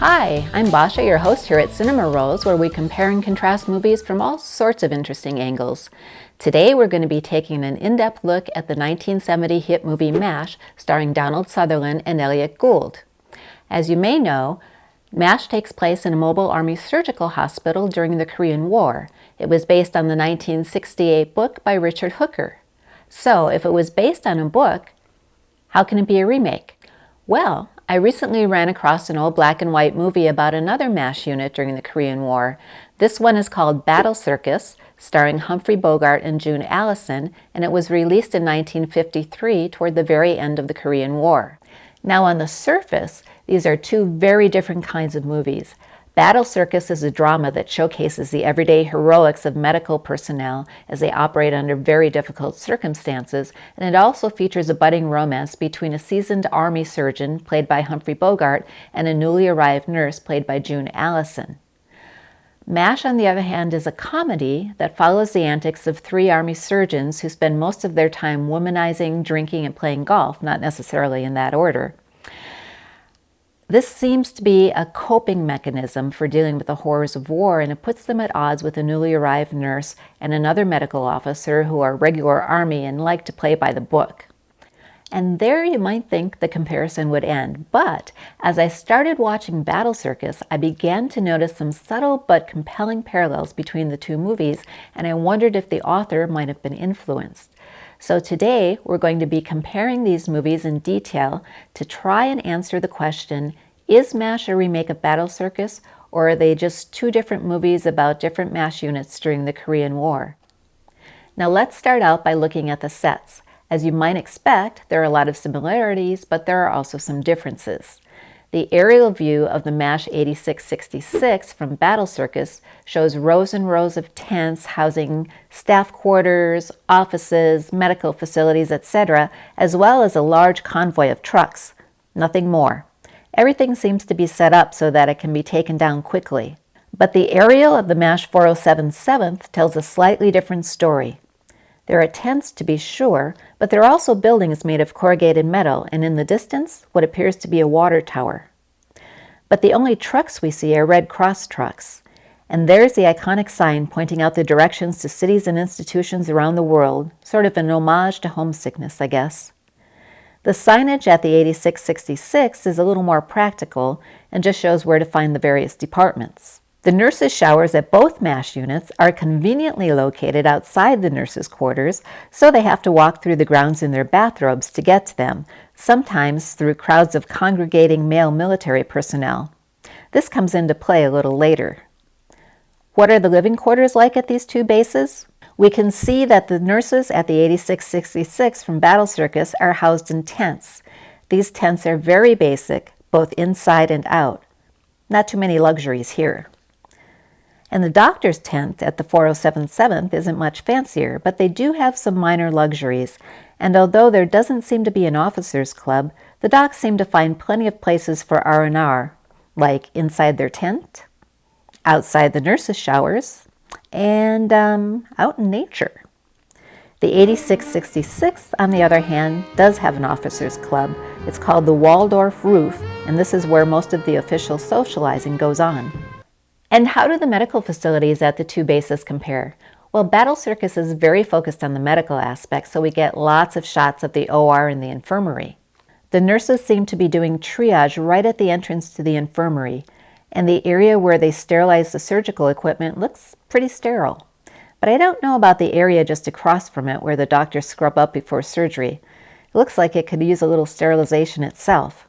Hi, I'm Basha, your host here at Cinema Rolls, where we compare and contrast movies from all sorts of interesting angles. Today we're going to be taking an in-depth look at the 1970 hit movie MASH, starring Donald Sutherland and Elliott Gould. As you may know, MASH takes place in a mobile army surgical hospital during the Korean War. It was based on the 1968 book by Richard Hooker. So, if it was based on a book, how can it be a remake? Well, I recently ran across an old black and white movie about another MASH unit during the Korean War. This one is called Battle Circus, starring Humphrey, Bogart, and June Allyson, and it was released in 1953 toward the very end of the Korean War. Now, on the surface, these are two very different kinds of movies. Battle Circus is a drama that showcases the everyday heroics of medical personnel as they operate under very difficult circumstances, and it also features a budding romance between a seasoned army surgeon, played by Humphrey Bogart, and a newly arrived nurse, played by June Allyson. MASH, on the other hand, is a comedy that follows the antics of three army surgeons who spend most of their time womanizing, drinking, and playing golf, not necessarily in that order. This seems to be a coping mechanism for dealing with the horrors of war, and it puts them at odds with a newly arrived nurse and another medical officer who are regular army and like to play by the book. And there you might think the comparison would end, but as I started watching Battle Circus, I began to notice some subtle but compelling parallels between the two movies, and I wondered if the author might have been influenced. So today, we're going to be comparing these movies in detail to try and answer the question, is MASH a remake of Battle Circus, or are they just two different movies about different MASH units during the Korean War? Now let's start out by looking at the sets. As you might expect, there are a lot of similarities, but there are also some differences. The aerial view of the MASH 8666 from Battle Circus shows rows and rows of tents housing staff quarters, offices, medical facilities, etc., as well as a large convoy of trucks. Nothing more. Everything seems to be set up so that it can be taken down quickly. But the aerial of the MASH 4077 tells a slightly different story. There are tents, to be sure, but there are also buildings made of corrugated metal, and in the distance, what appears to be a water tower. But the only trucks we see are Red Cross trucks. And there's the iconic sign pointing out the directions to cities and institutions around the world, sort of an homage to homesickness, I guess. The signage at the 8666 is a little more practical and just shows where to find the various departments. The nurses' showers at both MASH units are conveniently located outside the nurses' quarters, so they have to walk through the grounds in their bathrobes to get to them, sometimes through crowds of congregating male military personnel. This comes into play a little later. What are the living quarters like at these two bases? We can see that the nurses at the 8666 from Battle Circus are housed in tents. These tents are very basic, both inside and out. Not too many luxuries here. And the doctor's tent at the 4077 isn't much fancier, but they do have some minor luxuries. And although there doesn't seem to be an officers' club, the docs seem to find plenty of places for R&R, like inside their tent, outside the nurses' showers, and out in nature. The 8666, on the other hand, does have an officers' club. It's called the Waldorf Roof, and this is where most of the official socializing goes on. And how do the medical facilities at the two bases compare? Well, Battle Circus is very focused on the medical aspect, so we get lots of shots of the OR and the infirmary. The nurses seem to be doing triage right at the entrance to the infirmary, and the area where they sterilize the surgical equipment looks pretty sterile. But I don't know about the area just across from it where the doctors scrub up before surgery. It looks like it could use a little sterilization itself.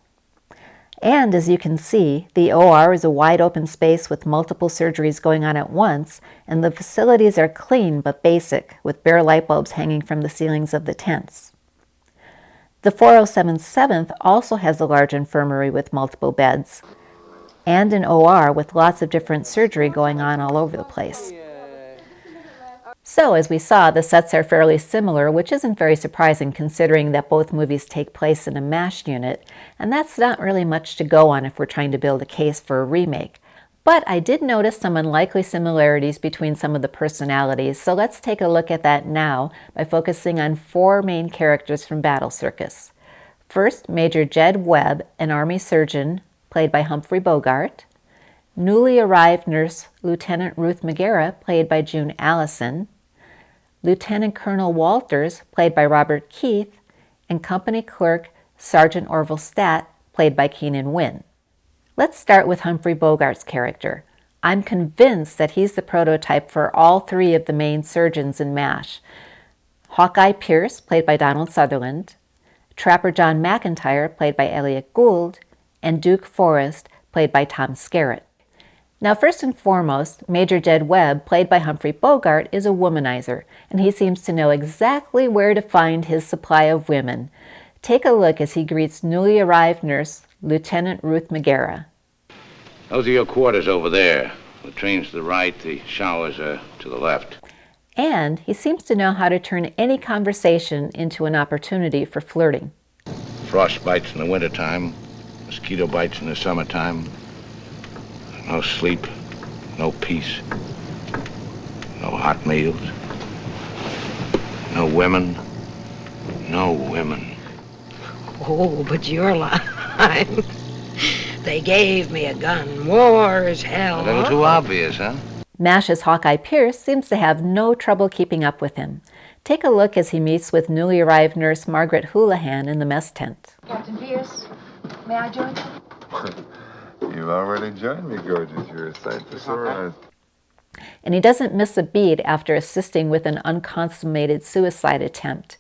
And as you can see, the OR is a wide open space with multiple surgeries going on at once, and the facilities are clean but basic, with bare light bulbs hanging from the ceilings of the tents. The 4077 also has a large infirmary with multiple beds, and an OR with lots of different surgery going on all over the place. So, as we saw, the sets are fairly similar, which isn't very surprising considering that both movies take place in a MASH unit, and that's not really much to go on if we're trying to build a case for a remake. But I did notice some unlikely similarities between some of the personalities, so let's take a look at that now by focusing on four main characters from Battle Circus. First, Major Jed Webb, an Army surgeon, played by Humphrey Bogart, newly arrived Nurse Lieutenant Ruth Megara, played by June Allyson, Lieutenant Colonel Walters, played by Robert Keith, and Company Clerk Sergeant Orville Statt, played by Keenan Wynn. Let's start with Humphrey Bogart's character. I'm convinced that he's the prototype for all three of the main surgeons in MASH. Hawkeye Pierce, played by Donald Sutherland, Trapper John McIntyre, played by Elliot Gould, and Duke Forrest, played by Tom Skerritt. Now, first and foremost, Major Jed Webb, played by Humphrey Bogart, is a womanizer, and he seems to know exactly where to find his supply of women. Take a look as he greets newly arrived nurse, Lieutenant Ruth Megara. Those are your quarters over there. The train's to the right, the showers are to the left. And he seems to know how to turn any conversation into an opportunity for flirting. Frost bites in the wintertime, mosquito bites in the summertime. No sleep, no peace, no hot meals, no women, no women. Oh, but you're lying. They gave me a gun. War is hell. A little too obvious, huh? MASH's Hawkeye Pierce seems to have no trouble keeping up with him. Take a look as he meets with newly arrived nurse Margaret Houlihan in the mess tent. Captain Pierce, may I join you? You've already joined me, gorgeous. You're a sight for sore eyes. And he doesn't miss a beat after assisting with an unconsummated suicide attempt.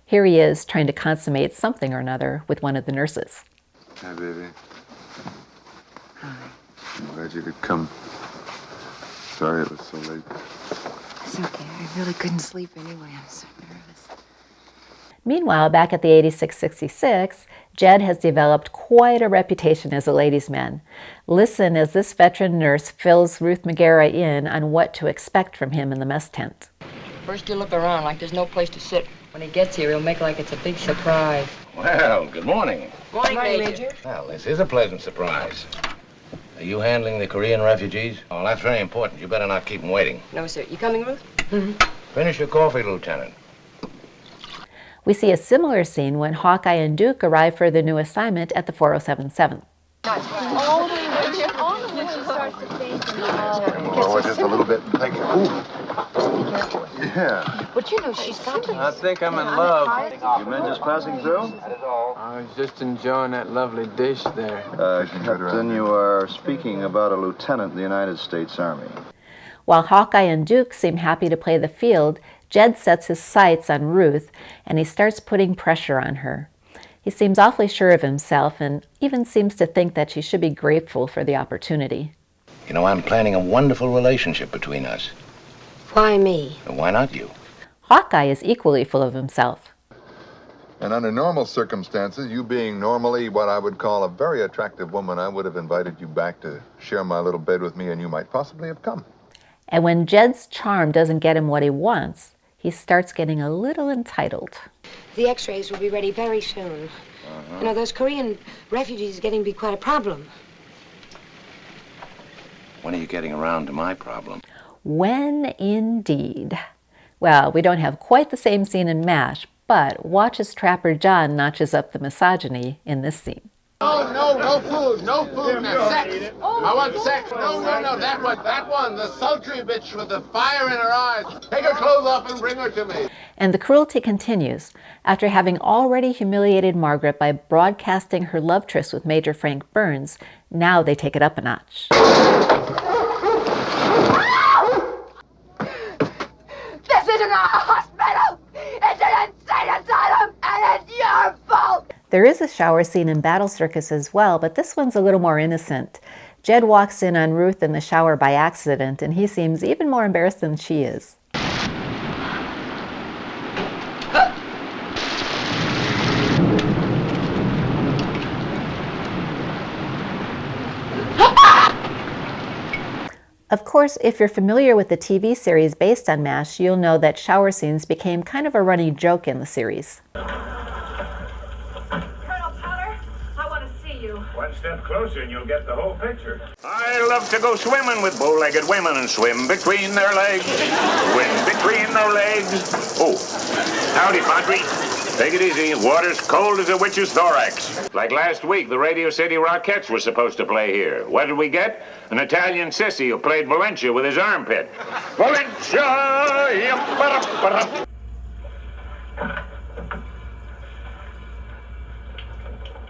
Here he is trying to consummate something or another with one of the nurses. Hi, baby. Hi. I'm glad you could come. Sorry it was so late. It's okay. I really couldn't sleep anyway. I'm so nervous. Meanwhile, back at the 8666, Jed has developed quite a reputation as a ladies' man. Listen as this veteran nurse fills Ruth Megara in on what to expect from him in the mess tent. First you look around like there's no place to sit. When he gets here, he'll make like it's a big surprise. Well, good morning. Morning, Major. Well, this is a pleasant surprise. Are you handling the Korean refugees? Oh, that's very important. You better not keep them waiting. No, sir. You coming, Ruth? Finish your coffee, Lieutenant. We see a similar scene when Hawkeye and Duke arrive for their new assignment at the 4077. Oh, just a little bit. Thank you. Ooh. Yeah. But you know she's got to. I think I'm in love. You men just passing through? I was just enjoying that lovely dish there. Captain, you are speaking about a lieutenant in the United States Army. While Hawkeye and Duke seem happy to play the field, Jed sets his sights on Ruth, and he starts putting pressure on her. He seems awfully sure of himself and even seems to think that she should be grateful for the opportunity. You know, I'm planning a wonderful relationship between us. Why me? And why not you? Hawkeye is equally full of himself. And under normal circumstances, you being normally what I would call a very attractive woman, I would have invited you back to share my little bed with me, and you might possibly have come. And when Jed's charm doesn't get him what he wants, he starts getting a little entitled. The x-rays will be ready very soon. You know, those Korean refugees are getting to be quite a problem. When are you getting around to my problem? When indeed. Well, we don't have quite the same scene in MASH, but watch as Trapper John notches up the misogyny in this scene. No food, now sex. I want sex. No, that one, the sultry bitch with the fire in her eyes. Take her clothes off and bring her to me. And the cruelty continues. After having already humiliated Margaret by broadcasting her love tryst with Major Frank Burns, now they take it up a notch. This isn't a hospital! It's an insane asylum, and it's your fault! There is a shower scene in Battle Circus as well, but this one's a little more innocent. Jed walks in on Ruth in the shower by accident, and he seems even more embarrassed than she is. Of course, if you're familiar with the TV series based on MASH, you'll know that shower scenes became kind of a running joke in the series. One step closer and you'll get the whole picture. I love to go swimming with bow-legged women and swim between their legs. Swim between their legs. Oh, howdy, Padre. Take it easy. Water's cold as a witch's thorax. Like last week, the Radio City Rockettes were supposed to play here. What did we get? An Italian sissy who played Valencia with his armpit. Valencia!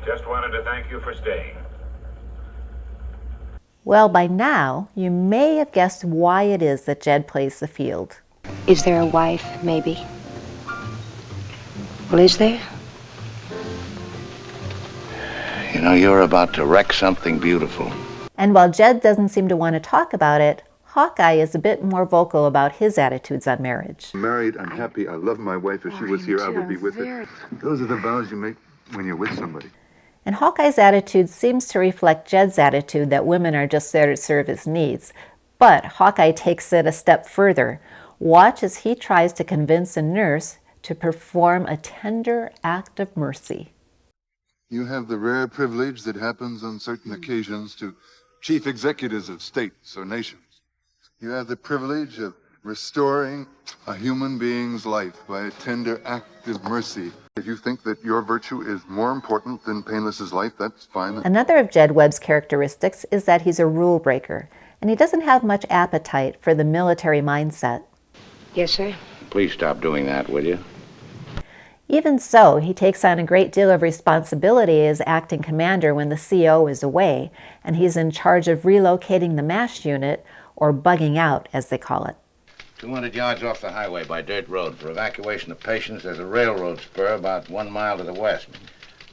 Just wanted to thank you for staying. Well, by now, you may have guessed why it is that Jed plays the field. Is there a wife, maybe? Well, is there? You know, you're about to wreck something beautiful. And while Jed doesn't seem to want to talk about it, Hawkeye is a bit more vocal about his attitudes on marriage. I'm married, I'm happy, I love my wife. If she was here, I would be with her. Those are the vows you make when you're with somebody. And Hawkeye's attitude seems to reflect Jed's attitude that women are just there to serve his needs. But Hawkeye takes it a step further. Watch as he tries to convince a nurse to perform a tender act of mercy. You have the rare privilege that happens on certain occasions to chief executives of states or nations. You have the privilege of restoring a human being's life by a tender act of mercy. If you think that your virtue is more important than Painless's life, that's fine. Another of Jed Webb's characteristics is that he's a rule breaker, and he doesn't have much appetite for the military mindset. Yes, sir. Please stop doing that, will you? Even so, he takes on a great deal of responsibility as acting commander when the CO is away, and he's in charge of relocating the MASH unit, or bugging out, as they call it. 200 yards off the highway by dirt road. For evacuation of patients, there's a railroad spur about 1 mile to the west.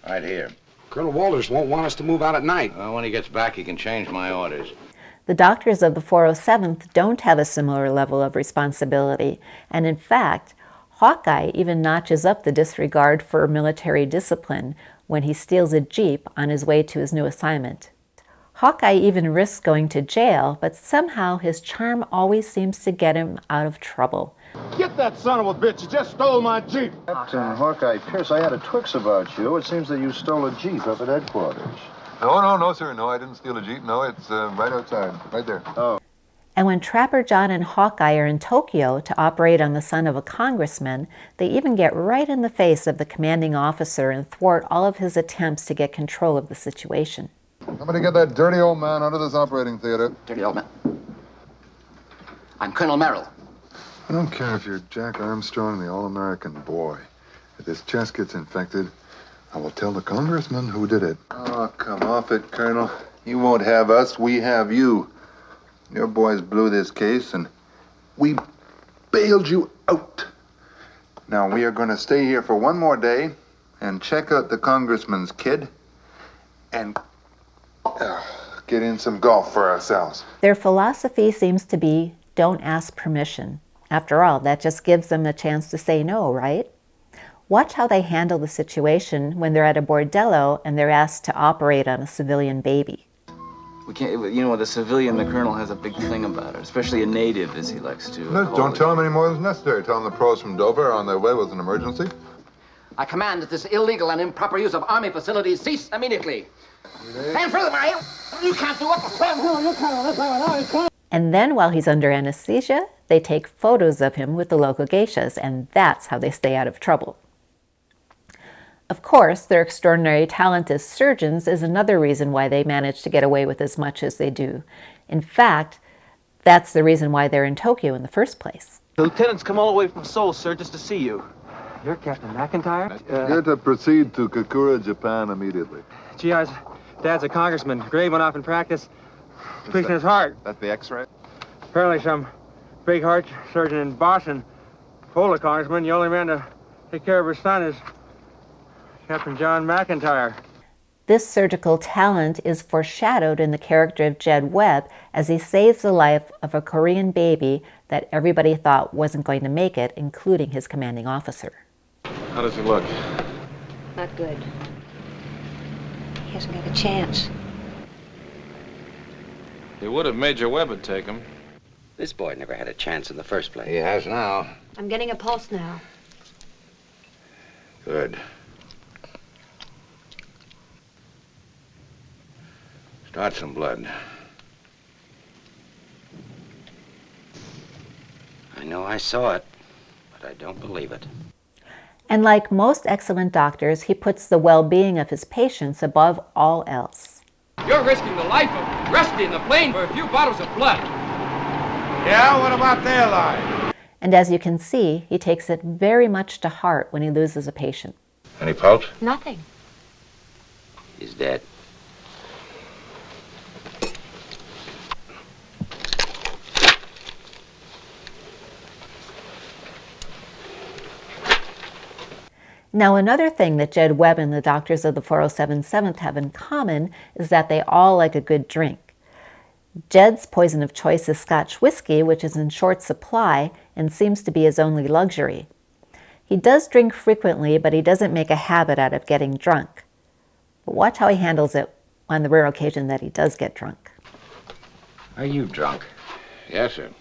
Right here. Colonel Walters won't want us to move out at night. Well, when he gets back, he can change my orders. The doctors of the 407th don't have a similar level of responsibility, and in fact, Hawkeye even notches up the disregard for military discipline when he steals a Jeep on his way to his new assignment. Hawkeye even risks going to jail, but somehow his charm always seems to get him out of trouble. Get that son of a bitch! You just stole my Jeep! Captain Hawkeye Pierce, I had a twix about you. It seems that you stole a Jeep up at headquarters. No, sir. No, I didn't steal a Jeep. No, it's right outside, right there. Oh. And when Trapper John and Hawkeye are in Tokyo to operate on the son of a congressman, they even get right in the face of the commanding officer and thwart all of his attempts to get control of the situation. Somebody get that dirty old man out of this operating theater. Dirty old man. I'm Colonel Merrill. I don't care if you're Jack Armstrong, the all-American boy. If this chest gets infected, I will tell the congressman who did it. Oh, come off it, Colonel. You won't have us, we have you. Your boys blew this case, and we bailed you out. Now, we are going to stay here for one more day and check out the congressman's kid and get in some golf for ourselves. Their philosophy seems to be, don't ask permission. After all, that just gives them a chance to say no, right? Watch how they handle the situation when they're at a bordello and they're asked to operate on a civilian baby. We can't, you know, the civilian, the colonel has a big thing about it, especially a native, as he likes to. No, don't tell him any more than necessary. Tell him the pros from Dover are on their way with an emergency. I command that this illegal and improper use of army facilities cease immediately. And furthermore, you can't do it. And then while he's under anesthesia, they take photos of him with the local geishas, and that's how they stay out of trouble. Of course, their extraordinary talent as surgeons is another reason why they manage to get away with as much as they do. In fact, that's the reason why they're in Tokyo in the first place. The lieutenant's come all the way from Seoul, sir, just to see you. You're Captain McIntyre? You're to proceed to Kokura, Japan immediately. Gee, Dad's a congressman. Grade went off in practice. Tweaking his heart. That's the X-ray? Apparently some big heart surgeon in Boston told the congressman the only man to take care of his son is Captain John McIntyre. This surgical talent is foreshadowed in the character of Jed Webb as he saves the life of a Korean baby that everybody thought wasn't going to make it, including his commanding officer. How does he look? Not good. He hasn't got a chance. He would have Major Webb would take him. This boy never had a chance in the first place. He has now. I'm getting a pulse now. Good. Start some blood. I know I saw it, but I don't believe it. And like most excellent doctors, he puts the well-being of his patients above all else. You're risking the life of Rusty and the plane for a few bottles of blood. Yeah, what about their lives? And as you can see, he takes it very much to heart when he loses a patient. Any pulse? Nothing. He's dead. Now, another thing that Jed Webb and the doctors of the 407 have in common is that they all like a good drink. Jed's poison of choice is Scotch whiskey, which is in short supply and seems to be his only luxury. He does drink frequently, but he doesn't make a habit out of getting drunk. But watch how he handles it on the rare occasion that he does get drunk. Are you drunk? Yes, sir.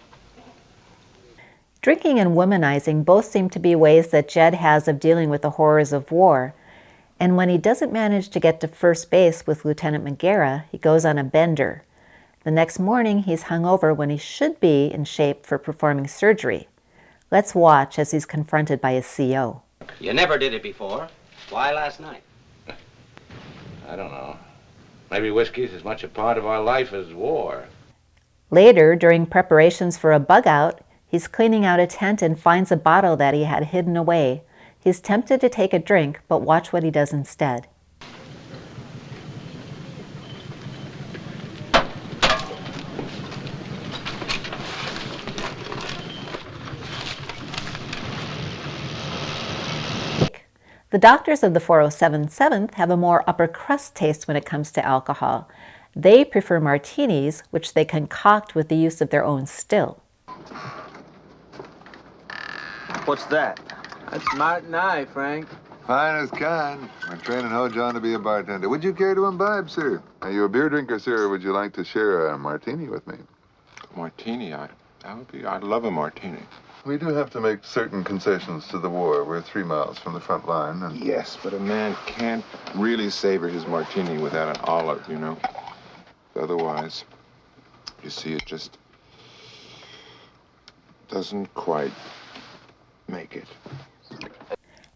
Drinking and womanizing both seem to be ways that Jed has of dealing with the horrors of war. And when he doesn't manage to get to first base with Lieutenant Megara, he goes on a bender. The next morning, he's hungover when he should be in shape for performing surgery. Let's watch as he's confronted by his CO. You never did it before. Why last night? I don't know. Maybe whiskey's as much a part of our life as war. Later, during preparations for a bug-out, he's cleaning out a tent and finds a bottle that he had hidden away. He's tempted to take a drink, but watch what he does instead. The doctors of the 407 have a more upper crust taste when it comes to alcohol. They prefer martinis, which they concoct with the use of their own still. What's that? That's Martin Eye, Frank. Fine as kind. We're training Ho-John to be a bartender. Would you care to imbibe, sir? Are you a beer drinker, sir, or would you like to share a martini with me? Martini? I'd love a martini. We do have to make certain concessions to the war. We're 3 miles from the front line, and... Yes, but a man can't really savor his martini without an olive, you know? Otherwise, you see, it just doesn't quite make it.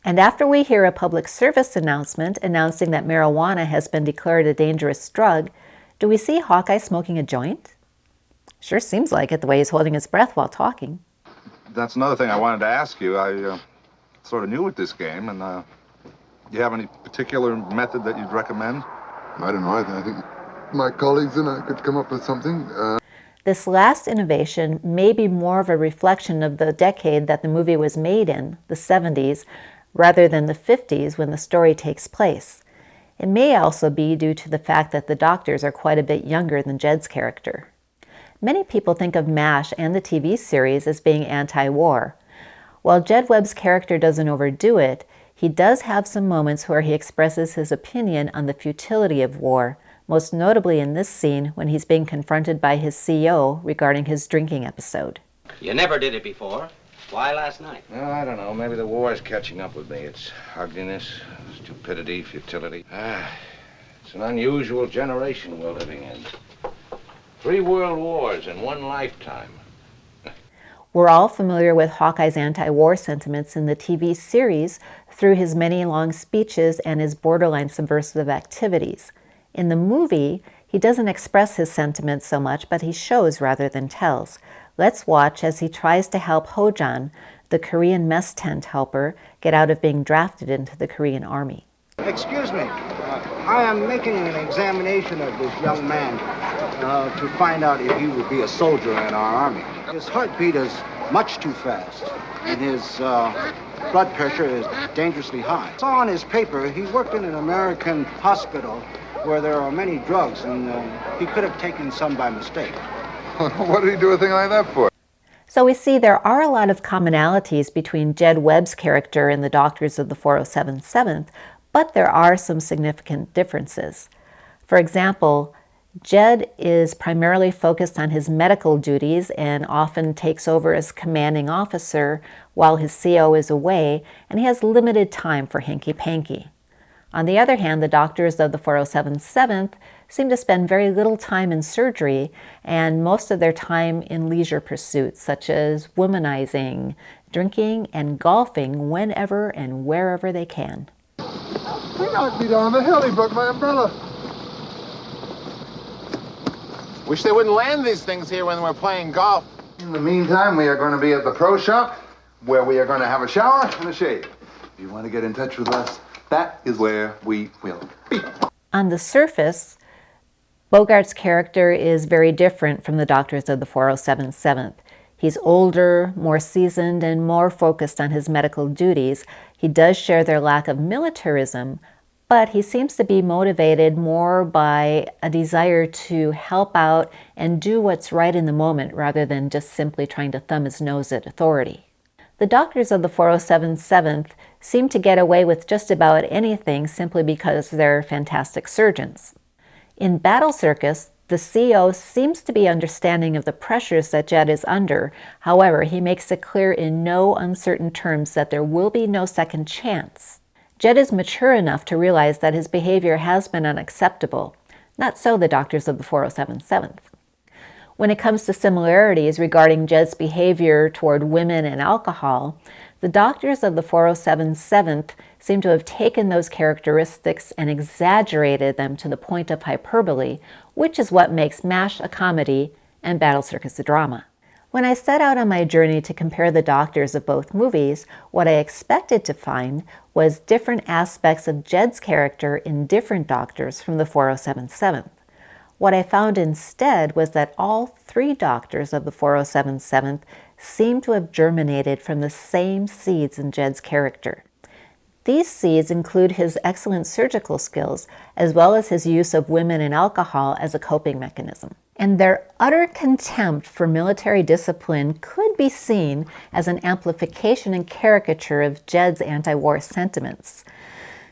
And after we hear a public service announcement announcing that marijuana has been declared a dangerous drug, do we see Hawkeye smoking a joint? Sure seems like it, the way he's holding his breath while talking. That's another thing I wanted to ask you. I sort of new at this game, and do you have any particular method that you'd recommend? I don't know. I think my colleagues and I could come up with something. This last innovation may be more of a reflection of the decade that the movie was made in, the 70s, rather than the 50s when the story takes place. It may also be due to the fact that the doctors are quite a bit younger than Jed's character. Many people think of MASH and the TV series as being anti-war. While Jed Webb's character doesn't overdo it, he does have some moments where he expresses his opinion on the futility of war, most notably in this scene when he's being confronted by his CO regarding his drinking episode. You never did it before. Why last night? Oh, I don't know. Maybe the war is catching up with me. It's ugliness, stupidity, futility. It's an unusual generation we're living in. 3 world wars in one lifetime. We're all familiar with Hawkeye's anti-war sentiments in the TV series through his many long speeches and his borderline subversive activities. In the movie, he doesn't express his sentiments so much, but he shows rather than tells. Let's watch as he tries to help Ho-John, the Korean mess tent helper, get out of being drafted into the Korean army. Excuse me. I am making an examination of this young man to find out if he would be a soldier in our army. His heartbeat is much too fast, and his blood pressure is dangerously high. I saw on his paper he worked in an American hospital where there are many drugs, and he could have taken some by mistake. What did he do a thing like that for? So we see there are a lot of commonalities between Jed Webb's character and the doctors of the 407, but there are some significant differences. For example, Jed is primarily focused on his medical duties and often takes over as commanding officer while his CO is away, and he has limited time for hanky-panky. On the other hand, the doctors of the 407th seem to spend very little time in surgery and most of their time in leisure pursuits such as womanizing, drinking, and golfing whenever and wherever they can. They knocked me down the hill. He broke my umbrella. Wish they wouldn't land these things here when we're playing golf. In the meantime, we are going to be at the pro shop, where we are going to have a shower and a shave. If you want to get in touch with us, that is where we will be. On the surface, Bogart's character is very different from the doctors of the 407th. He's older, more seasoned, and more focused on his medical duties. He does share their lack of militarism, but he seems to be motivated more by a desire to help out and do what's right in the moment rather than just simply trying to thumb his nose at authority. The doctors of the 407th seem to get away with just about anything simply because they're fantastic surgeons. In Battle Circus, the CO seems to be understanding of the pressures that Jed is under. However, he makes it clear in no uncertain terms that there will be no second chance. Jed is mature enough to realize that his behavior has been unacceptable. Not so the doctors of the 407th. When it comes to similarities regarding Jed's behavior toward women and alcohol, the doctors of the 407th seem to have taken those characteristics and exaggerated them to the point of hyperbole, which is what makes MASH a comedy and Battle Circus a drama. When I set out on my journey to compare the doctors of both movies, what I expected to find was different aspects of Jed's character in different doctors from the 407th. What I found instead was that all three doctors of the 407th seemed to have germinated from the same seeds in Jed's character. These seeds include his excellent surgical skills, as well as his use of women and alcohol as a coping mechanism. And their utter contempt for military discipline could be seen as an amplification and caricature of Jed's anti-war sentiments.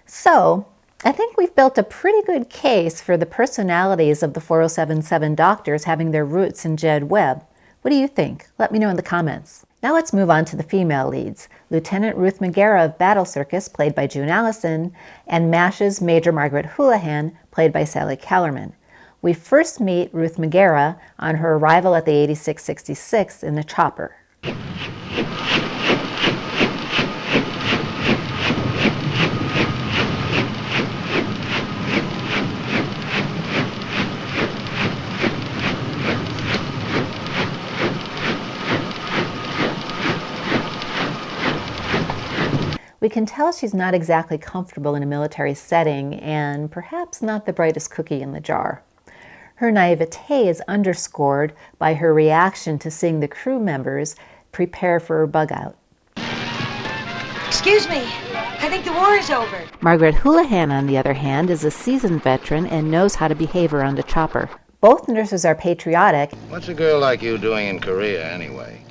So, I think we've built a pretty good case for the personalities of the 407 doctors having their roots in Jed Webb. What do you think? Let me know in the comments. Now let's move on to the female leads. Lieutenant Ruth Megara of Battle Circus, played by June Allyson, and MASH's Major Margaret Houlihan, played by Sally Kellerman. We first meet Ruth Megara on her arrival at the 8666 in the chopper. We can tell she's not exactly comfortable in a military setting and perhaps not the brightest cookie in the jar. Her naivete is underscored by her reaction to seeing the crew members prepare for a bug out. Excuse me, I think the war is over. Margaret Houlihan, on the other hand, is a seasoned veteran and knows how to behave around a chopper. Both nurses are patriotic. What's a girl like you doing in Korea anyway?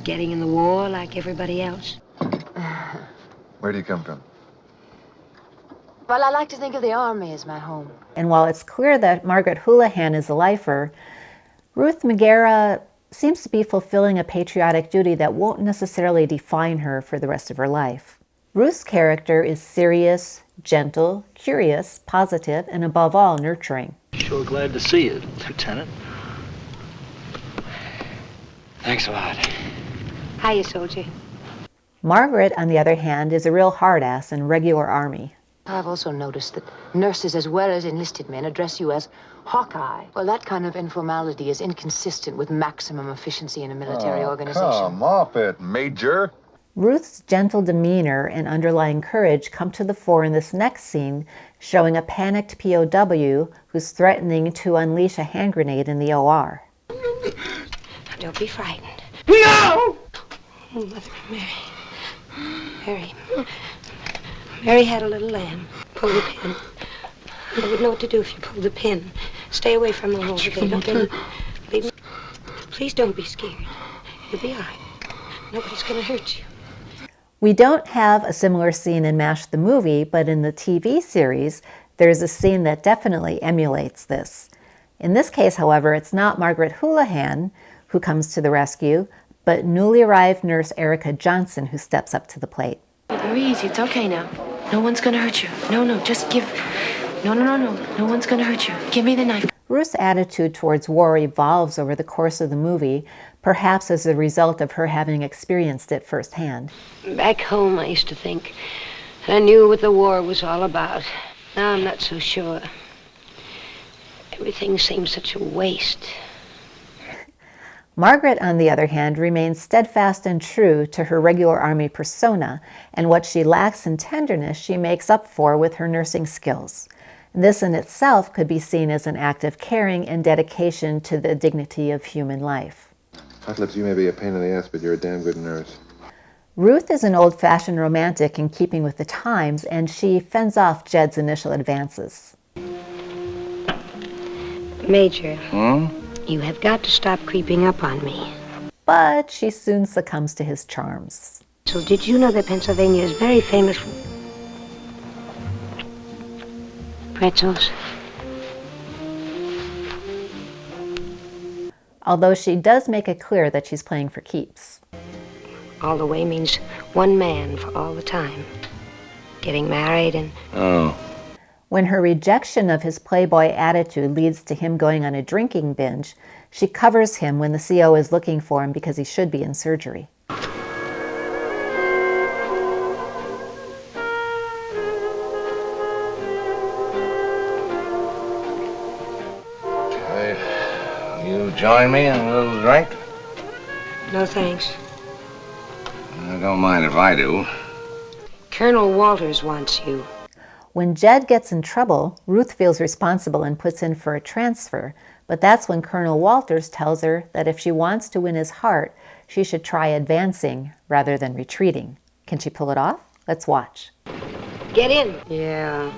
Getting in the war like everybody else. Where do you come from? Well, I like to think of the army as my home. And while it's clear that Margaret Houlihan is a lifer, Ruth Megara seems to be fulfilling a patriotic duty that won't necessarily define her for the rest of her life. Ruth's character is serious, gentle, curious, positive, and above all, nurturing. Sure glad to see you, Lieutenant. Thanks a lot. Hiya, soldier. Margaret, on the other hand, is a real hard-ass in regular army. I've also noticed that nurses as well as enlisted men address you as Hawkeye. Well, that kind of informality is inconsistent with maximum efficiency in a military organization. Come off it, Major. Ruth's gentle demeanor and underlying courage come to the fore in this next scene, showing a panicked POW who's threatening to unleash a hand grenade in the OR. Don't be frightened. No! Oh, Mother Mary. Mary had a little lamb. Pull the pin. I would know what to do if you pulled the pin. Stay away from the hole. Don't leave me. Please don't be scared. You'll be all right. Nobody's going to hurt you. We don't have a similar scene in MASH the movie, but in the TV series, there's a scene that definitely emulates this. In this case, however, it's not Margaret Houlihan who comes to the rescue, but newly arrived nurse Erica Johnson who steps up to the plate. Very easy. It's okay now. No one's gonna hurt you. No, just give... No. No one's gonna hurt you. Give me the knife. Ruth's attitude towards war evolves over the course of the movie, perhaps as a result of her having experienced it firsthand. Back home, I used to think I knew what the war was all about. Now I'm not so sure. Everything seems such a waste. Margaret, on the other hand, remains steadfast and true to her regular Army persona, and what she lacks in tenderness she makes up for with her nursing skills. This in itself could be seen as an act of caring and dedication to the dignity of human life. Hot Lips, you may be a pain in the ass, but you're a damn good nurse. Ruth is an old-fashioned romantic in keeping with the times, and she fends off Jed's initial advances. Major, you have got to stop creeping up on me. But she soon succumbs to his charms. So did you know that Pennsylvania is very famous for pretzels? Although she does make it clear that she's playing for keeps. All the way means one man for all the time. Getting married and... Oh. When her rejection of his playboy attitude leads to him going on a drinking binge, she covers him when the CO is looking for him because he should be in surgery. You join me in a little drink? No thanks. I don't mind if I do. Colonel Walters wants you. When Jed gets in trouble, Ruth feels responsible and puts in for a transfer, but that's when Colonel Walters tells her that if she wants to win his heart, she should try advancing rather than retreating. Can she pull it off? Let's watch. Get in. Yeah.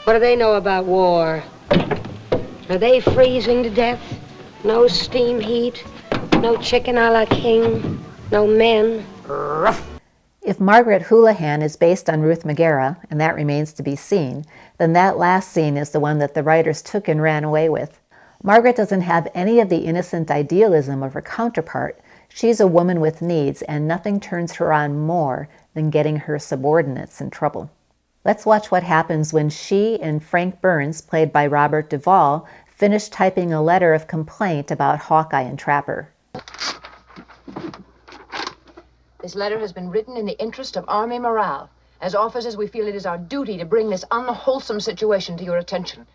What do they know about war? Are they freezing to death? No steam heat? No chicken a la king? No men? Ruff. If Margaret Houlihan is based on Ruth Magara, and that remains to be seen, then that last scene is the one that the writers took and ran away with. Margaret doesn't have any of the innocent idealism of her counterpart. She's a woman with needs, and nothing turns her on more than getting her subordinates in trouble. Let's watch what happens when she and Frank Burns, played by Robert Duvall, finish typing a letter of complaint about Hawkeye and Trapper. This letter has been written in the interest of Army morale. As officers, we feel it is our duty to bring this unwholesome situation to your attention.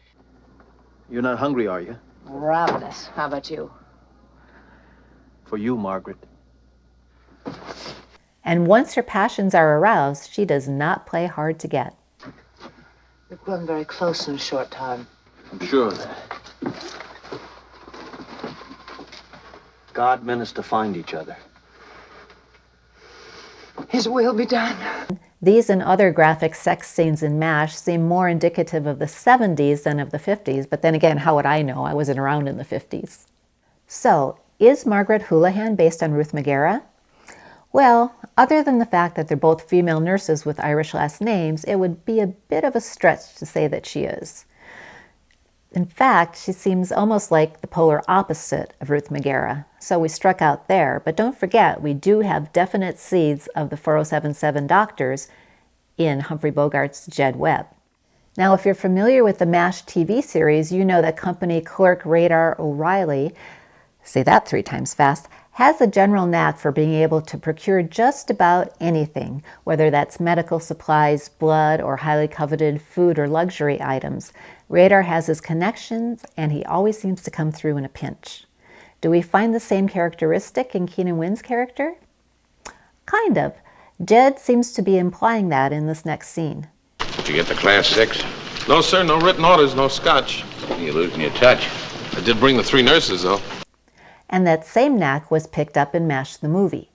You're not hungry, are you? Ravenous. How about you? For you, Margaret. And once her passions are aroused, she does not play hard to get. We've grown very close in a short time. I'm sure of that. God meant us to find each other. His will be done. These and other graphic sex scenes in MASH seem more indicative of the 70s than of the 50s, but then again, how would I know? I wasn't around in the 50s. So, is Margaret Houlihan based on Ruth Magara? Well, other than the fact that they're both female nurses with Irish last names, it would be a bit of a stretch to say that she is. In fact, she seems almost like the polar opposite of Ruth Magara, so we struck out there. But don't forget, we do have definite seeds of the 4077 doctors in Humphrey Bogart's Jed Webb. Now, if you're familiar with the MASH TV series, you know that company clerk Radar O'Reilly, say that 3 times fast, has a general knack for being able to procure just about anything, whether that's medical supplies, blood, or highly coveted food or luxury items. Radar has his connections, and he always seems to come through in a pinch. Do we find the same characteristic in Keenan Wynn's character? Kind of. Jed seems to be implying that in this next scene. Did you get the Class 6? No, sir. No written orders, no scotch. You're losing your touch. I did bring the 3 nurses, though. And that same knack was picked up in MASH the movie.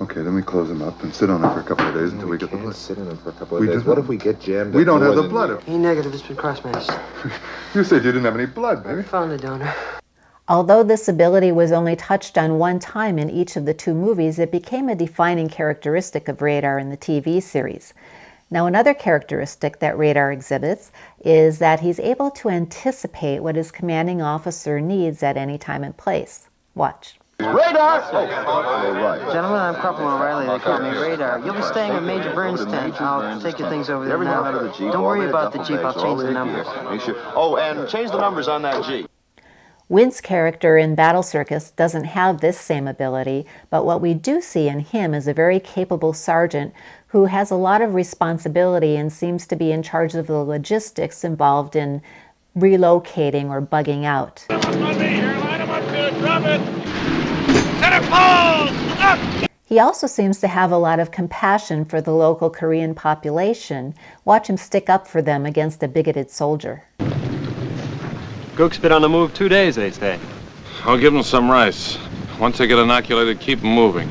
Okay, then we close him up and sit on him for a couple of days until we get the blood. Sit in him for a couple of days. What if we get jammed? We don't have the blood. E negative, it's been cross-matched. You said you didn't have any blood, baby. Found a donor. Although this ability was only touched on one time in each of the 2 movies, it became a defining characteristic of Radar in the TV series. Now, another characteristic that Radar exhibits is that he's able to anticipate what his commanding officer needs at any time and place. Watch. Radar! Gentlemen, I'm Corporal O'Reilly. They call me Radar. You'll be staying with Major Burns' tent. I'll take your things over there now. Don't worry about the Jeep. I'll change the numbers. Oh, and change the numbers on that Jeep. Wynn's character in Battle Circus doesn't have this same ability, but what we do see in him is a very capable sergeant who has a lot of responsibility and seems to be in charge of the logistics involved in relocating or bugging out. He also seems to have a lot of compassion for the local Korean population. Watch him stick up for them against a bigoted soldier. Gook's been on the move 2 days, they say. I'll give them some rice. Once they get inoculated, keep them moving.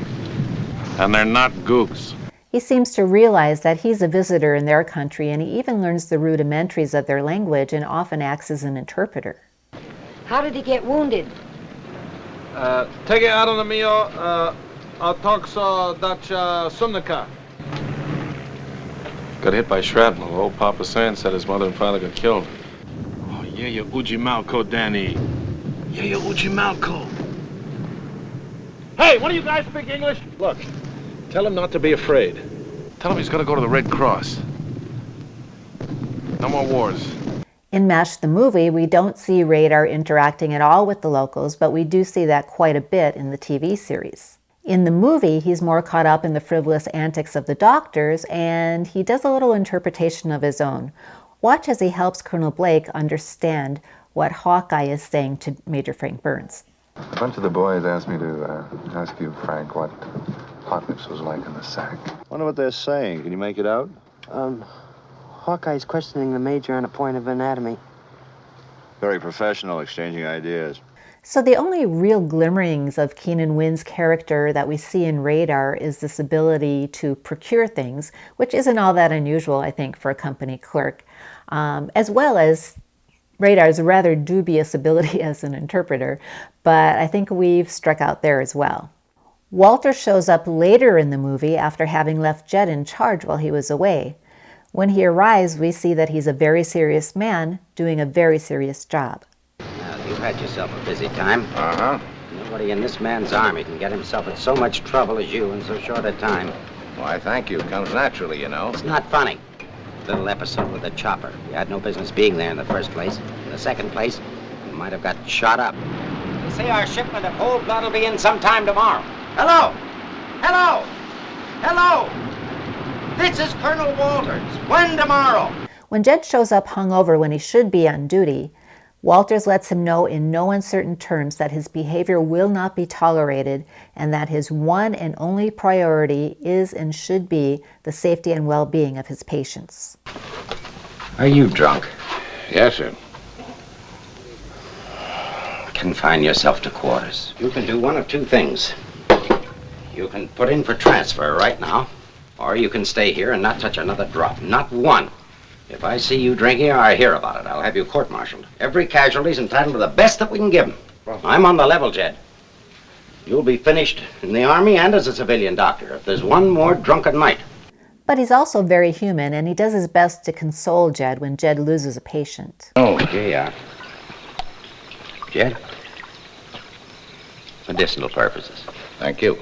And they're not gooks. He seems to realize that he's a visitor in their country, and he even learns the rudimentaries of their language and often acts as an interpreter. How did he get wounded? Take it out on the meal. I'll talk so Dutch Sumnika. Got hit by shrapnel. Old Papa San said his mother and father got killed. Yeah, you Uji Malco, Danny. Yeah, you Uji Malco. Hey, one of you guys speak English? Look, tell him not to be afraid. Tell him he's got to go to the Red Cross. No more wars. In MASH the movie, we don't see Radar interacting at all with the locals, but we do see that quite a bit in the TV series. In the movie, he's more caught up in the frivolous antics of the doctors, and he does a little interpretation of his own. Watch as he helps Colonel Blake understand what Hawkeye is saying to Major Frank Burns. A bunch of the boys asked me to ask you, Frank, what Hot Lips was like in the sack. Wonder what they're saying. Can you make it out? Hawkeye's questioning the Major on a point of anatomy. Very professional, exchanging ideas. So the only real glimmerings of Keenan Wynn's character that we see in Radar is this ability to procure things, which isn't all that unusual, I think, for a company clerk, as well as Radar's rather dubious ability as an interpreter, but I think we've struck out there as well. Walter shows up later in the movie after having left Jed in charge while he was away. When he arrives, we see that he's a very serious man doing a very serious job. You've had yourself a busy time. Uh-huh. Nobody in this man's army can get himself in so much trouble as you in so short a time. Why, thank you. Comes naturally, you know. It's not funny. Little episode with the chopper. You had no business being there in the first place. In the second place, you might have got shot up. They say our shipment of whole blood will be in sometime tomorrow. Hello! Hello! Hello! This is Colonel Walters. When tomorrow? When Jed shows up hungover when he should be on duty, Walters lets him know in no uncertain terms that his behavior will not be tolerated and that his one and only priority is and should be the safety and well-being of his patients. Are you drunk? Yes, sir. Confine yourself to quarters. You can do one of two things. You can put in for transfer right now, or you can stay here and not touch another drop. Not one. If I see you drinking or I hear about it, I'll have you court-martialed. Every casualty's entitled to the best that we can give him. I'm on the level, Jed. You'll be finished in the Army and as a civilian doctor if there's one more drunken night. But he's also very human, and he does his best to console Jed when Jed loses a patient. Oh, here you are. Jed? Medicinal purposes. Thank you.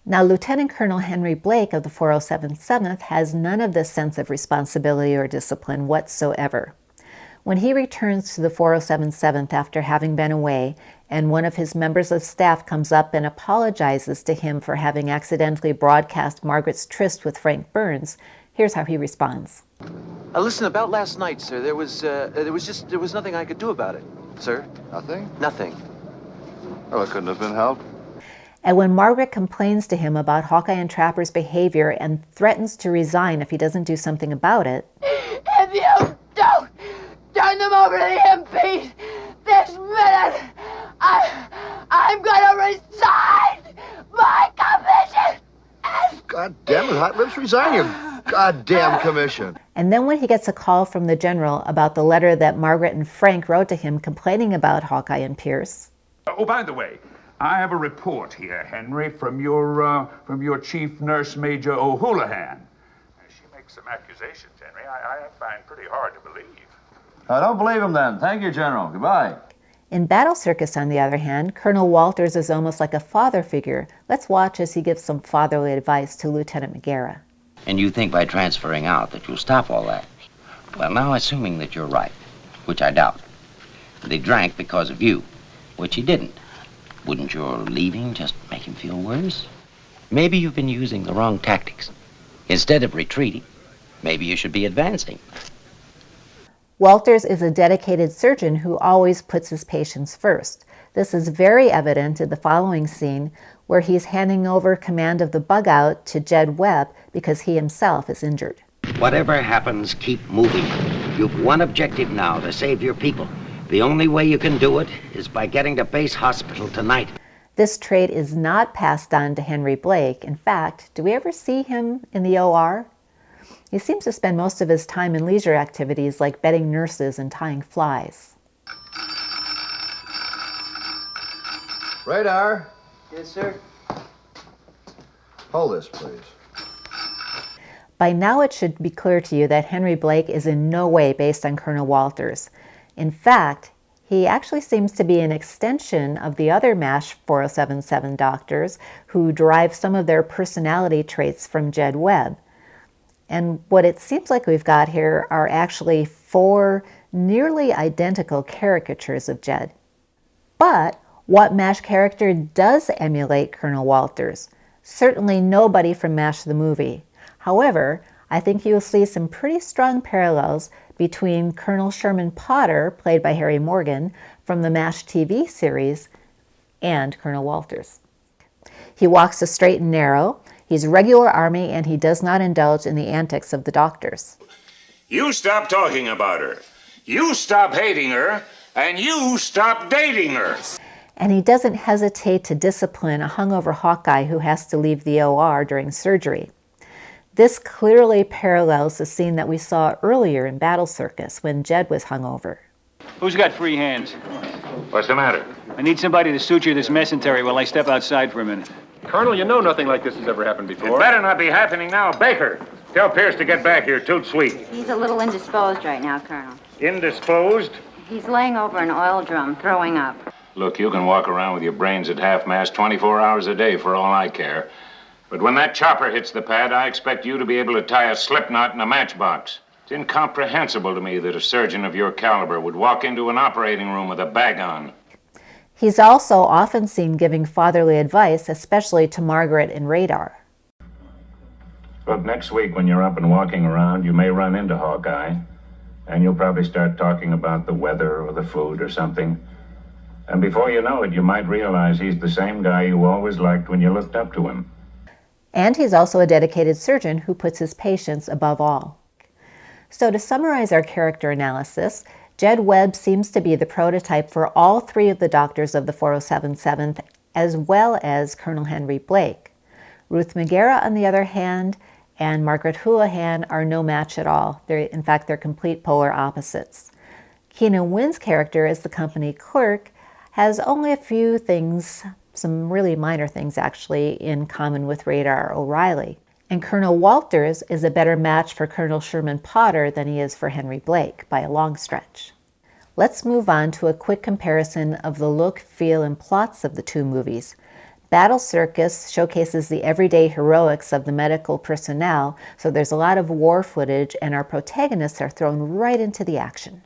Now, Lieutenant Colonel Henry Blake of the 407th has none of this sense of responsibility or discipline whatsoever. When he returns to the 407th after having been away, and one of his members of staff comes up and apologizes to him for having accidentally broadcast Margaret's tryst with Frank Burns, here's how he responds. Listen, about last night, sir, there was nothing I could do about it, sir. Nothing? Nothing. Well, it couldn't have been helped. And when Margaret complains to him about Hawkeye and Trapper's behavior and threatens to resign if he doesn't do something about it, If you don't turn them over to the MP this minute, I'm gonna resign my commission! God damn it, Hot Lips, resign your goddamn commission. and then when he gets a call from the general about the letter that Margaret and Frank wrote to him complaining about Hawkeye and Pierce. Oh, by the way, I have a report here, Henry, from your chief nurse, Major O'Houlihan. She makes some accusations, Henry, I find pretty hard to believe. I don't believe him then. Thank you, General. Goodbye. In Battle Circus, on the other hand, Colonel Walters is almost like a father figure. Let's watch as he gives some fatherly advice to Lieutenant Megara. And you think by transferring out that you'll stop all that? Well, now, assuming that you're right, which I doubt. They drank because of you, which he didn't. Wouldn't your leaving just make him feel worse? Maybe you've been using the wrong tactics. Instead of retreating, maybe you should be advancing. Walters is a dedicated surgeon who always puts his patients first. This is very evident in the following scene where he's handing over command of the bug out to Jed Webb because he himself is injured. Whatever happens, keep moving. You've one objective now, to save your people. The only way you can do it is by getting to base hospital tonight. This trait is not passed on to Henry Blake. In fact, do we ever see him in the OR? He seems to spend most of his time in leisure activities like bedding nurses and tying flies. Radar. Yes, sir. Hold this, please. By now it should be clear to you that Henry Blake is in no way based on Colonel Walters. In fact, he actually seems to be an extension of the other MASH 4077 doctors who derive some of their personality traits from Jed Webb. And what it seems like we've got here are actually 4 nearly identical caricatures of Jed. But what MASH character does emulate Colonel Walters? Certainly nobody from MASH the movie. However, I think you'll see some pretty strong parallels between Colonel Sherman Potter, played by Harry Morgan, from the MASH TV series, and Colonel Walters. He walks the straight and narrow. He's regular Army, and he does not indulge in the antics of the doctors. You stop talking about her. You stop hating her. And you stop dating her. And he doesn't hesitate to discipline a hungover Hawkeye who has to leave the OR during surgery. This clearly parallels the scene that we saw earlier in Battle Circus when Jed was hungover. Who's got free hands? What's the matter? I need somebody to suture this mesentery while I step outside for a minute. Colonel, you know nothing like this has ever happened before. It better not be happening now. Baker, tell Pierce to get back here. Toot sweet. He's a little indisposed right now, Colonel. Indisposed? He's laying over an oil drum, throwing up. Look, you can walk around with your brains at half-mast 24 hours a day for all I care. But when that chopper hits the pad, I expect you to be able to tie a slip knot in a matchbox. It's incomprehensible to me that a surgeon of your caliber would walk into an operating room with a bag on. He's also often seen giving fatherly advice, especially to Margaret and Radar. Look, next week when you're up and walking around, you may run into Hawkeye, and you'll probably start talking about the weather or the food or something. And before you know it, you might realize he's the same guy you always liked when you looked up to him. And he's also a dedicated surgeon who puts his patients above all. So to summarize our character analysis, Jed Webb seems to be the prototype for all 3 of the doctors of the 4077th, as well as Colonel Henry Blake. Ruth Megara, on the other hand, and Margaret Houlihan are no match at all. In fact, they're complete polar opposites. Keenan Wynn's character as the company clerk has only a few things, some really minor things actually, in common with Radar O'Reilly. And Colonel Walters is a better match for Colonel Sherman Potter than he is for Henry Blake by a long stretch. Let's move on to a quick comparison of the look, feel, and plots of the 2 movies. Battle Circus showcases the everyday heroics of the medical personnel, so there's a lot of war footage, and our protagonists are thrown right into the action.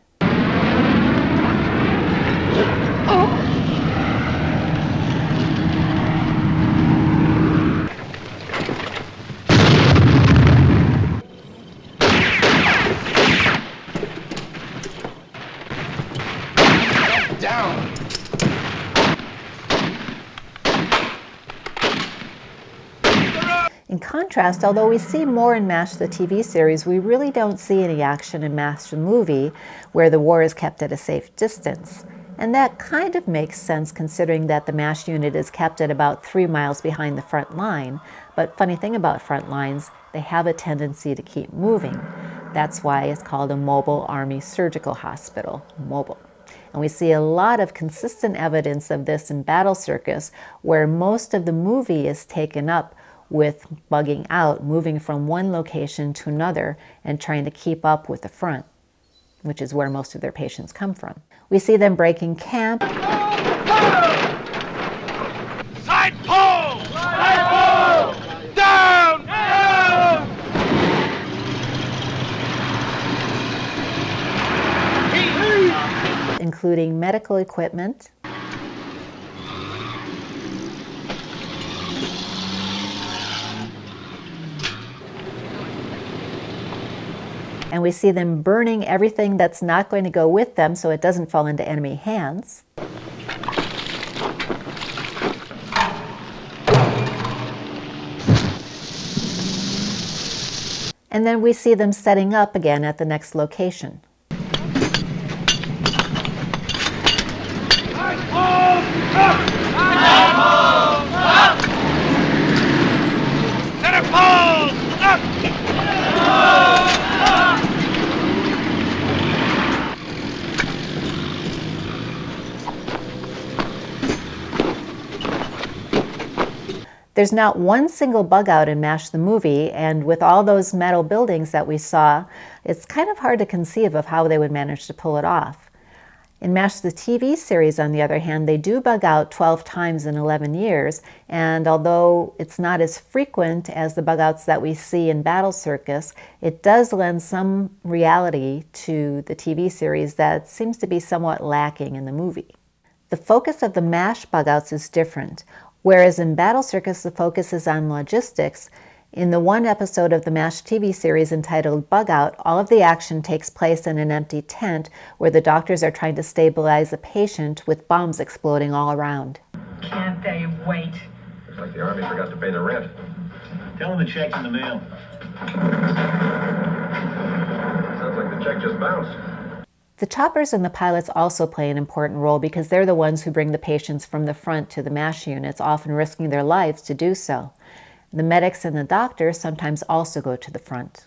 Down! In contrast, although we see more in MASH the TV series, we really don't see any action in MASH the movie, where the war is kept at a safe distance. And that kind of makes sense considering that the MASH unit is kept at about 3 miles behind the front line. But funny thing about front lines, they have a tendency to keep moving. That's why it's called a mobile Army surgical hospital, mobile. And we see a lot of consistent evidence of this in Battle Circus, where most of the movie is taken up with bugging out, moving from one location to another and trying to keep up with the front, which is where most of their patients come from. We see them breaking camp. Side pole! Side pole! Down! Down! Including medical equipment. And we see them burning everything that's not going to go with them so it doesn't fall into enemy hands. And then we see them setting up again at the next location. Center pole! Up! There's not one single bug out in MASH the movie, and with all those metal buildings that we saw, it's kind of hard to conceive of how they would manage to pull it off. In MASH the TV series, on the other hand, they do bug out 12 times in 11 years, and although it's not as frequent as the bug outs that we see in Battle Circus, it does lend some reality to the TV series that seems to be somewhat lacking in the movie. The focus of the MASH bug outs is different. Whereas in Battle Circus, the focus is on logistics, in the one episode of the MASH TV series entitled Bug Out, all of the action takes place in an empty tent where the doctors are trying to stabilize a patient with bombs exploding all around. Can't they wait? Looks like the Army forgot to pay the rent. Tell them the check's in the mail. Sounds like the check just bounced. The choppers and the pilots also play an important role because they're the ones who bring the patients from the front to the MASH units, often risking their lives to do so. The medics and the doctors sometimes also go to the front.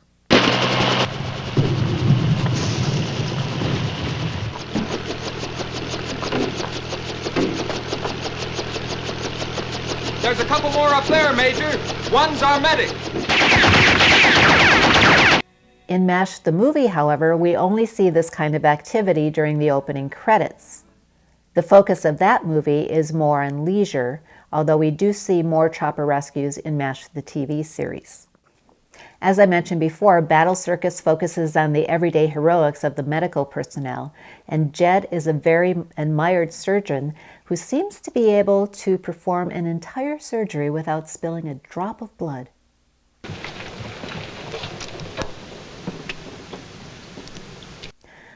There's a couple more up there, Major. One's our medic. In MASH the movie, however, we only see this kind of activity during the opening credits. The focus of that movie is more on leisure, although we do see more chopper rescues in MASH the TV series. As I mentioned before, Battle Circus focuses on the everyday heroics of the medical personnel, and Jed is a very admired surgeon who seems to be able to perform an entire surgery without spilling a drop of blood.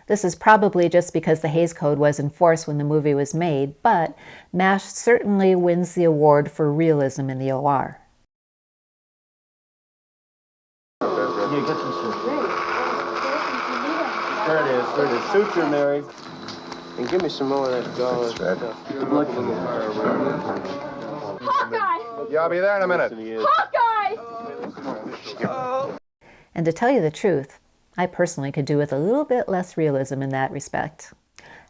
This is probably just because the Hays Code was in force when the movie was made, but MASH certainly wins the award for realism in the OR. Yeah, get some suture. There it is. There it is. Suture, Mary. And give me some more of that gauze stuff. Hawkeye! Yeah, I'll be there in a minute. Hawkeye! And to tell you the truth, I personally could do with a little bit less realism in that respect.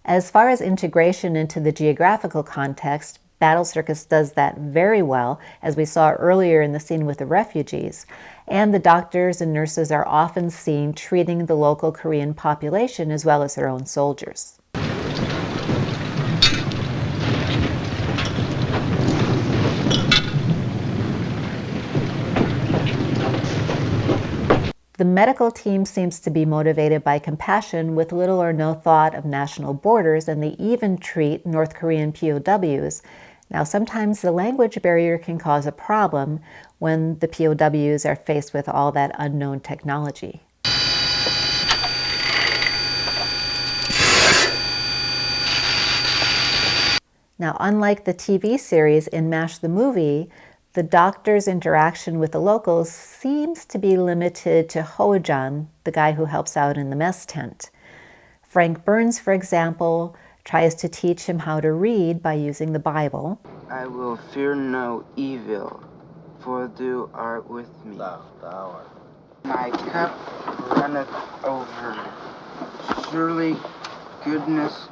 As far as integration into the geographical context, Battle Circus does that very well, as we saw earlier in the scene with the refugees, and the doctors and nurses are often seen treating the local Korean population as well as their own soldiers. The medical team seems to be motivated by compassion with little or no thought of national borders, and they even treat North Korean POWs. Now, sometimes the language barrier can cause a problem when the POWs are faced with all that unknown technology. Now, unlike the TV series in MASH the movie, the doctor's interaction with the locals seems to be limited to Ho-Jan, the guy who helps out in the mess tent. Frank Burns, for example, tries to teach him how to read by using the Bible. I will fear no evil, for thou art with me. Thou art. My cup runneth over. Surely goodness.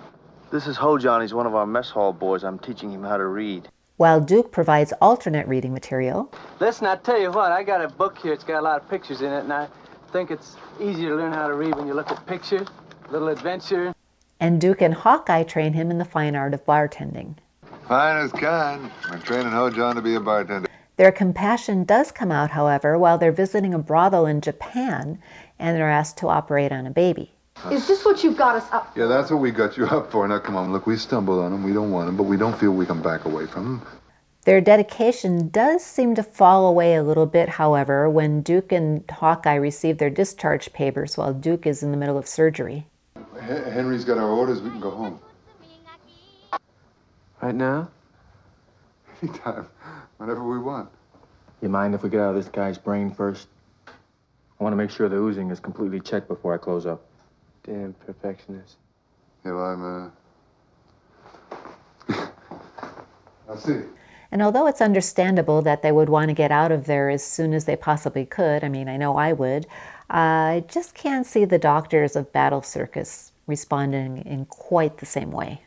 This is Ho-Jan. He's one of our mess hall boys. I'm teaching him how to read. While Duke provides alternate reading material. Listen, I tell you what, I got a book here. It's got a lot of pictures in it, and I think it's easier to learn how to read when you look at pictures. Little adventure. And Duke and Hawkeye train him in the fine art of bartending. Fine as kind. We're training Ho John to be a bartender. Their compassion does come out, however, while they're visiting a brothel in Japan and they're asked to operate on a baby. Is this what you've got us up for? Yeah, that's what we got you up for. Now, come on, look, we stumbled on him. We don't want him, but we don't feel we can back away from him. Their dedication does seem to fall away a little bit, however, when Duke and Hawkeye receive their discharge papers while Duke is in the middle of surgery. Henry's got our orders. We can go home. Right now? Anytime. Whenever we want. You mind if we get out of this guy's brain first? I want to make sure the oozing is completely checked before I close up. Damn perfectionist. Yeah, well, I'll see. And although it's understandable that they would want to get out of there as soon as they possibly could, I mean, I know I would, I just can't see the doctors of Battle Circus responding in quite the same way.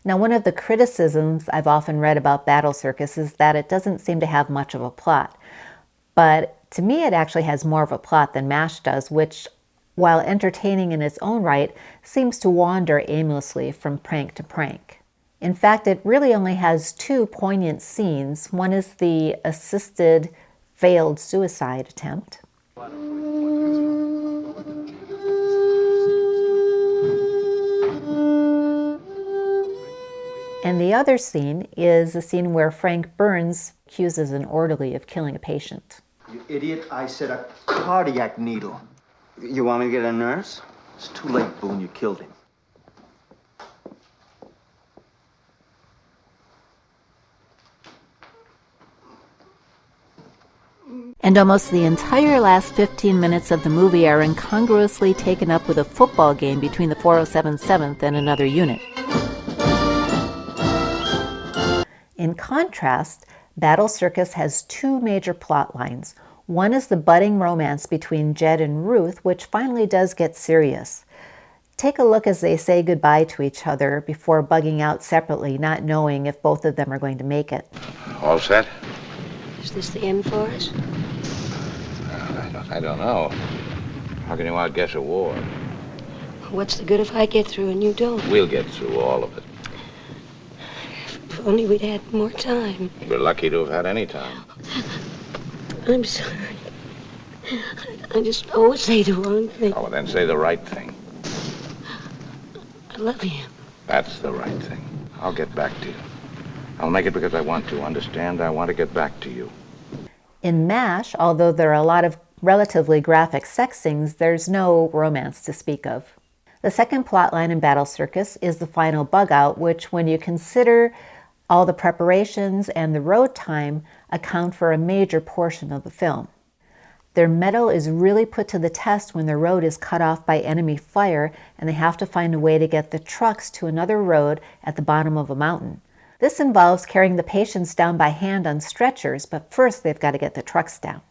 Now, one of the criticisms I've often read about Battle Circus is that it doesn't seem to have much of a plot. But to me, it actually has more of a plot than MASH does, which, while entertaining in its own right, seems to wander aimlessly from prank to prank. In fact, it really only has two poignant scenes. One is the assisted failed suicide attempt. And the other scene is a scene where Frank Burns accuses an orderly of killing a patient. You idiot, I said a cardiac needle. You want me to get a nurse? It's too late, Boone, you killed him. And almost the entire last 15 minutes of the movie are incongruously taken up with a football game between the 407 7th and another unit. In contrast, Battle Circus has two major plot lines. One is the budding romance between Jed and Ruth, which finally does get serious. Take a look as they say goodbye to each other before bugging out separately, not knowing if both of them are going to make it. All set? Is this the end for us? I don't know. How can you outguess a war? What's the good if I get through and you don't? We'll get through all of it. If only we'd had more time. We're lucky to have had any time. I'm sorry. I just always say the wrong thing. Oh, well, then say the right thing. I love you. That's the right thing. I'll get back to you. I'll make it because I want to. Understand? I want to get back to you. In MASH, although there are a lot of relatively graphic sex scenes, there's no romance to speak of. The second plotline in Battle Circus is the final bug out, which, when you consider all the preparations and the road time, account for a major portion of the film. Their mettle is really put to the test when the road is cut off by enemy fire and they have to find a way to get the trucks to another road at the bottom of a mountain. This involves carrying the patients down by hand on stretchers, but first they've got to get the trucks down.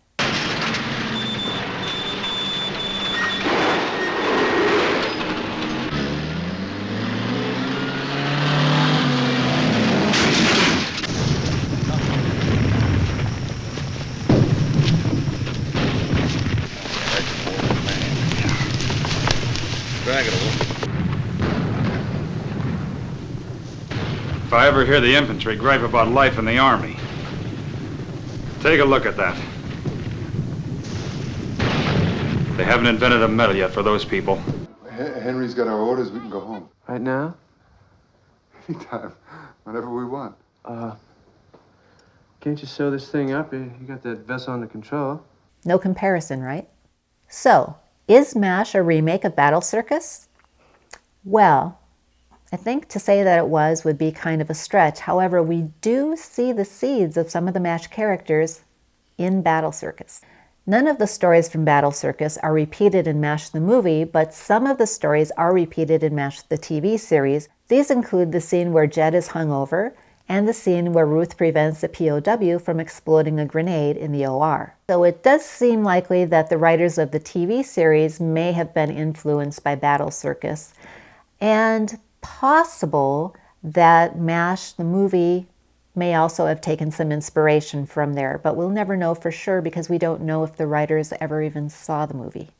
If I ever hear the infantry gripe about life in the Army, take a look at that. They haven't invented a medal yet for those people. Henry's got our orders. We can go home. Right now? Anytime. Whenever we want. Can't you sew this thing up? You got that vessel under control. No comparison, right? So, is MASH a remake of Battle Circus? Well, I think to say that it was would be kind of a stretch. However, we do see the seeds of some of the MASH characters in Battle Circus. None of the stories from Battle Circus are repeated in MASH the movie, but some of the stories are repeated in MASH the TV series. These include the scene where Jed is hungover and the scene where Ruth prevents a POW from exploding a grenade in the OR. So it does seem likely that the writers of the TV series may have been influenced by Battle Circus, and possible that MASH, the movie, may also have taken some inspiration from there, but we'll never know for sure because we don't know if the writers ever even saw the movie.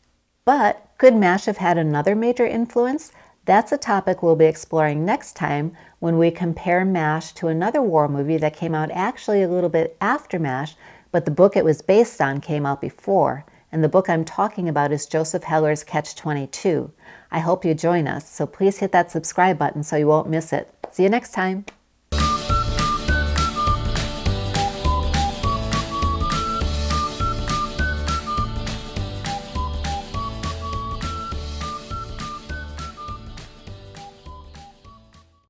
But could MASH have had another major influence? That's a topic we'll be exploring next time when we compare MASH to another war movie that came out actually a little bit after MASH, but the book it was based on came out before. And the book I'm talking about is Joseph Heller's Catch-22. I hope you join us, so please hit that subscribe button so you won't miss it. See you next time.